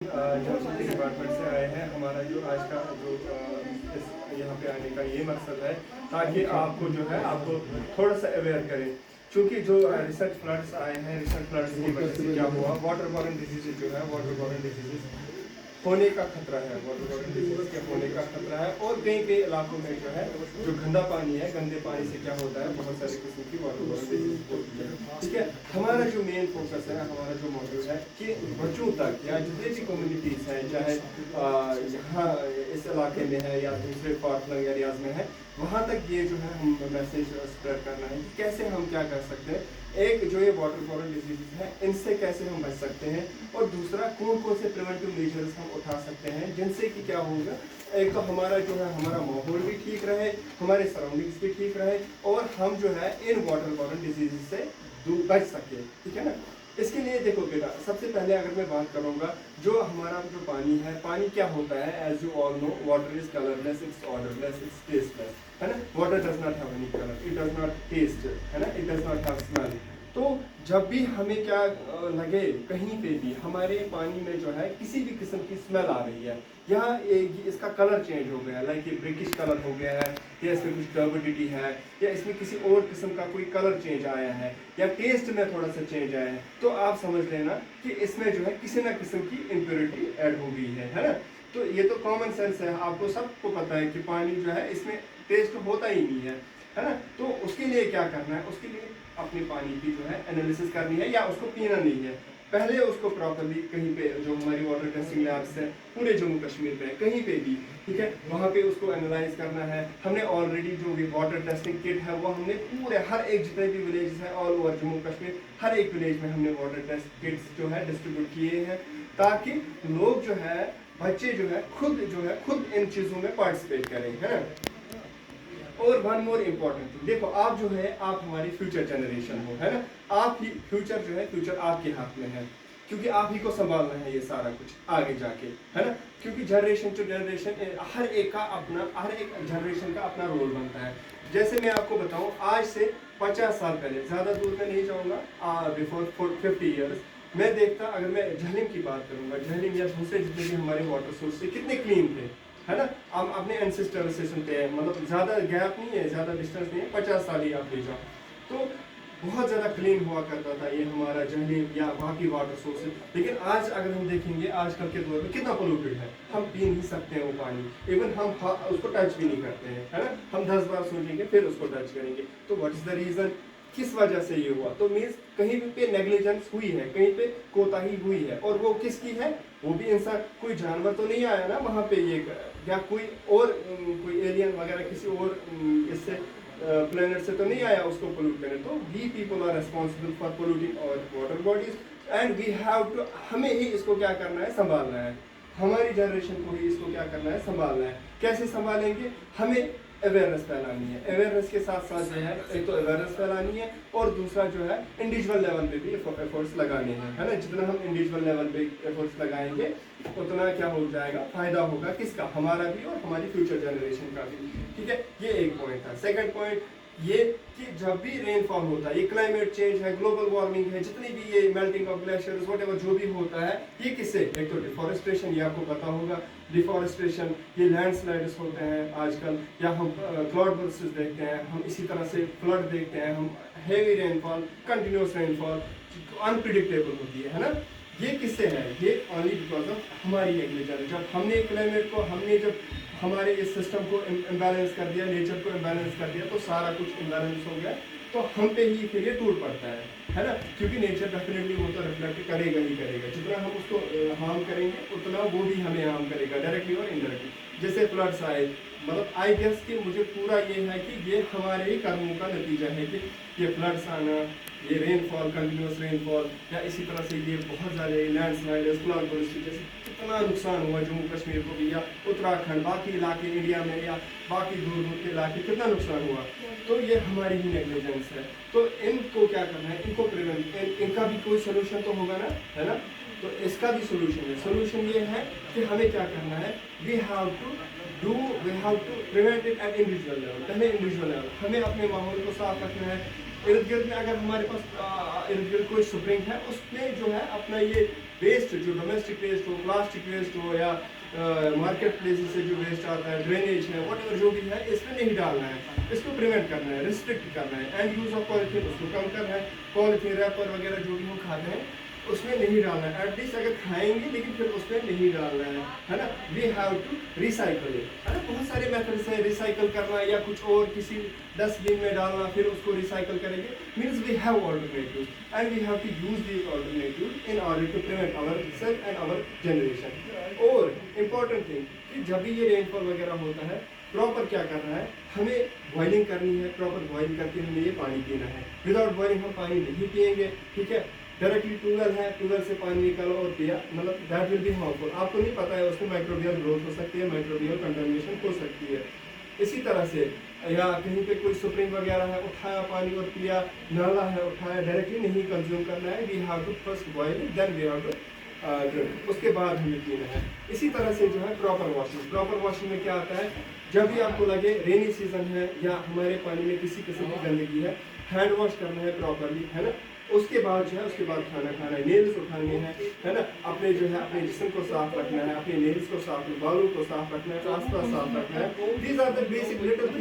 जल शक्ति डिपार्टमेंट से आए हैं। हमारा जो आज का जो इस यहाँ पे आने का ये मकसद है ताकि आपको जो है आपको थोड़ा सा अवेयर करें, क्योंकि जो रिसेंट फ्लड्स आए हैं, रिसेंट फ्लड्स की वजह से क्या हुआ, वाटर बॉर्न डिजीजेज जो है, वाटर बॉर्न डिजीजेज होने का खतरा है, वाटर बॉर्न डिजीज के होने का खतरा है। और कई कई इलाकों में जो है जो गंदा पानी है, गंदे पानी से क्या होता है, बहुत सारे किस्म की वाटर बॉर्न डिजीज होती है। ठीक है, हमारा जो मेन फोकस है, हमारा जो मॉड्यूल है कि बच्चों तक या जितने भी कम्युनिटीज़ हैं, चाहे यहाँ इस इलाके में है या दूसरे फार्टलैंड एरियाज में है, वहाँ तक ये जो है हम मैसेज स्प्रेड करना है कि कैसे हम क्या कर सकते हैं। एक जो ये वाटर बॉर्न डिजीज है, इनसे कैसे हम बच सकते हैं, और दूसरा कौन कौन से प्रिवेंटिव मेजर्स हम उठा सकते हैं जिनसे कि क्या होगा, एक तो हमारा जो है हमारा माहौल भी ठीक रहे, हमारे सराउंडिंग्स भी ठीक रहे, और हम जो है इन वाटर बॉर्न डिजीज से बच सके। ठीक है ना। इसके लिए देखो बेटा, सबसे पहले अगर मैं बात करूंगा, जो हमारा जो पानी है, पानी क्या होता है, as you all know, water is colourless, it's odourless, it's tasteless, है ना। Water does not have any colour, it does not taste, है ना, it does not have smell. तो जब भी हमें क्या लगे, कहीं पे भी हमारे पानी में जो है किसी भी किस्म की स्मेल आ रही है, या इसका कलर चेंज हो गया, लाइक ये ब्रिकिश कलर हो गया है, या इसमें कुछ टर्बिडिटी है, या इसमें किसी और किस्म का कोई कलर चेंज आया है, या टेस्ट में थोड़ा सा चेंज आया है, तो आप समझ लेना कि इसमें जो है किसी ना किस्म की इम्प्योरिटी ऐड हो गई है ना। तो ये तो कॉमन सेंस है, आपको सबको पता है कि पानी जो है इसमें टेस्ट होता ही नहीं है ना। तो उसके लिए क्या करना है, उसके लिए अपने पानी की जो है एनालिसिस करनी है, या उसको पीना नहीं है, पहले उसको प्रॉपर्ली कहीं पे जो हमारी वाटर टेस्टिंग लैब्स है पूरे जम्मू कश्मीर में कहीं पे भी, ठीक है, वहाँ पे उसको एनालाइज करना है। हमने ऑलरेडी जो भी वाटर टेस्टिंग किट है वो हमने पूरे हर एक जितने भी विलेज हैं ऑल ओवर जम्मू कश्मीर, हर एक विलेज में हमने वाटर टेस्ट किट्स जो है डिस्ट्रीब्यूट किए हैं, ताकि लोग जो है, बच्चे जो है खुद इन चीज़ों में पार्टिसिपेट करें, है ना। और वन मोर इम्पॉर्टेंट थिंग, देखो आप जो है, आप हमारी फ्यूचर जनरेशन हो, है ना। आप ही फ्यूचर जो है, फ्यूचर आपके हाथ में है, क्योंकि आप ही को संभालना है ये सारा कुछ आगे जाके, है ना। क्योंकि जनरेशन टू जनरेशन हर एक जनरेशन का अपना रोल बनता है। जैसे मैं आपको बताऊं, आज से 50 साल पहले, ज़्यादा दूर में नहीं जाऊँगा, बिफोर 50 ईयर्स, मैं देखता, अगर मैं झेलम की बात करूँगा, झेलम या दूसरे जितने भी हमारे वाटर सोर्स थे कितने क्लीन थे, है ना। हम अपने एंसेस्टर से सुनते हैं, मतलब ज़्यादा गैप नहीं है, ज़्यादा डिस्टेंस नहीं है, 50 साल ही आप ले जाओ, तो बहुत ज़्यादा क्लीन हुआ करता था ये हमारा झेलम या बाकी वाटर सोर्सेज। लेकिन आज अगर हम देखेंगे, आजकल के दौर में कितना पोल्यूटेड है, हम पी नहीं सकते हैं वो पानी, इवन हम उसको टच भी नहीं करते हैं, है ना। हम 10 बार सोचेंगे फिर उसको टच करेंगे। तो व्हाट इज़ द रीज़न, किस वजह से ये हुआ, तो मीन्स कहीं पे नेग्लिजेंस हुई है, कहीं पे कोताही हुई है, और वो किसकी है, वो भी इंसान, कोई जानवर तो नहीं आया ना वहाँ पे, ये या कोई और कोई एलियन वगैरह किसी और इससे प्लेनेट से तो नहीं आया उसको पोल्यूट करने। तो we people are responsible for polluting our water bodies, and we have to, हमें ही इसको क्या करना है, संभालना है, हमारी जनरेशन को ही इसको क्या करना है, संभालना है। कैसे संभालेंगे, हमें अवेयरनेस फैलानी है, अवेयरनेस के साथ साथ जो है, एक तो अवेयरनेस फैलानी है, और दूसरा जो है इंडिविजुअल लेवल पे भी एफर्ट्स लगाने हैं, है ना। जितना हम इंडिविजुअल लेवल पे एफर्ट्स लगाएंगे उतना क्या हो जाएगा, फायदा होगा किसका, हमारा भी और हमारी फ्यूचर जनरेशन का भी। ठीक है, ये एक पॉइंट था। सेकंड पॉइंट ये कि जब भी रेनफॉल होता है, ये क्लाइमेट चेंज है, ग्लोबल वार्मिंग है, जितनी भी ये मेल्टिंग ऑफ ग्लेशियर्स व्हाटएवर जो भी होता है, ये किससे, एक तो डिफॉरेस्टेशन, ये आपको पता होगा, डिफॉरेस्टेशन, ये लैंडस्लाइड्स होते हैं आजकल, या हम क्लाउड बर्स्ट्स देखते हैं, हम इसी तरह से फ्लड देखते हैं, हम heavy rainfall, continuous rainfall unpredictable होती है ना। ये किससे है, ये ओनली बिकॉज ऑफ हमारी नेग्लिजेंस। जब हमने क्लाइमेट को, हमने जब हमारे इस सिस्टम को इम्बैलेंस कर दिया, नेचर को इम्बैलेंस कर दिया, तो सारा कुछ इम्बैलेंस हो गया, तो हम पे ही फिर ये टूट पड़ता है ना। क्योंकि नेचर डेफिनेटली वो तो रिफ्लेक्ट करेगा ही करेगा, जितना हम उसको हार्म करेंगे उतना वो भी हमें हार्म करेगा, डायरेक्टली और इनडायरेक्टली। जैसे फ्लड्स आए, मतलब आई गेस कि मुझे पूरा ये है कि ये हमारे ही कर्मों का नतीजा है कि ये फ्लड्स आना, ये रेनफॉल, कंटिन्यूस रेनफॉल, या इसी तरह से ये बहुत सारे लैंडस्लाइड्स, क्लाउड बर्स्ट, जैसे कितना नुकसान हुआ जम्मू कश्मीर को भी, या उत्तराखंड, बाकी इलाके इंडिया में, या बाकी दूर दूर के इलाके, कितना नुकसान हुआ। तो ये हमारी ही नेग्लिजेंस है। तो इनको क्या करना है, इनको प्रिवेंट, इनका भी कोई सोल्यूशन तो होगा ना, है ना। तो इसका भी सोल्यूशन है। सोल्यूशन ये है कि हमें क्या करना है, we have to prevent it at individual level. पहले इंडिविजुअल लेवल हमें अपने माहौल को साफ रखना है, इर्द गिर्द में अगर हमारे पास इर्द गिर्द कोई स्प्रिंग है, उसमें जो है अपना ये वेस्ट, जो डोमेस्टिक वेस्ट हो, प्लास्टिक वेस्ट हो, या मार्केट प्लेस से जो वेस्ट आता है, ड्रेनेज है, वट जो भी है, इसमें नहीं डालना है, इसको प्रिवेंट करना है, रिस्ट्रिक्ट करना है। एंड यूज ऑफ पॉलीथीन उसको कम करना है, पॉलीथीन रैपर वगैरह जो भी हम खाते हैं उसमें नहीं डालना है। एटलीस्ट अगर खाएंगे लेकिन फिर उसमें नहीं डालना है ना। We have to recycle it, है ना। बहुत सारे मेथड्स हैं रिसाइकल करना, या कुछ और किसी डस्टबिन में डालना फिर उसको रिसाइकल करेंगे। Means we have alternative and we have to use these alternative in order to prevent our self and our generation. और इम्पॉर्टेंट थिंग कि जब भी ये रेनफॉल वगैरह होता है, प्रॉपर क्या करना है, हमें बॉइलिंग करनी है, प्रॉपर बॉइल करके हमें ये पानी पीना है। विदाउट बॉइलिंग हम पानी नहीं पिएंगे, ठीक है। डायरेक्टली ट्यूबवेल है, ट्यूबवेल से पानी निकालो और पिया, मतलब दैट विल बी हार्मफुल। आपको नहीं पता है उसमें माइक्रोबियल ग्रोथ हो सकती है, माइक्रोबियल कंटामिनेशन हो सकती है। इसी तरह से या कहीं पे कोई स्प्रिंग वगैरह है, उठाया पानी और पिया, नाला है उठाया, डायरेक्टली नहीं कंज्यूम करना है। We have to first boil it, then we have to drink, उसके बाद हमें पीना है। इसी तरह से जो है प्रॉपर वॉशिंग, प्रॉपर वॉशिंग में क्या आता है, जब भी आपको लगे रेनी सीजन है या हमारे पानी में किसी किस्म की गंदगी है, हैंड वॉश करना है प्रॉपरली, है ना। उसके बाद जो है, उसके बाद खाना खाना है, नेल्स उठाने हैं, है ना। अपने जो है अपने जिस्म को साफ रखना है, अपने नेल्स को साफ, बालों को साफ रखना है, आसपास साफ रखना है। These are the basic little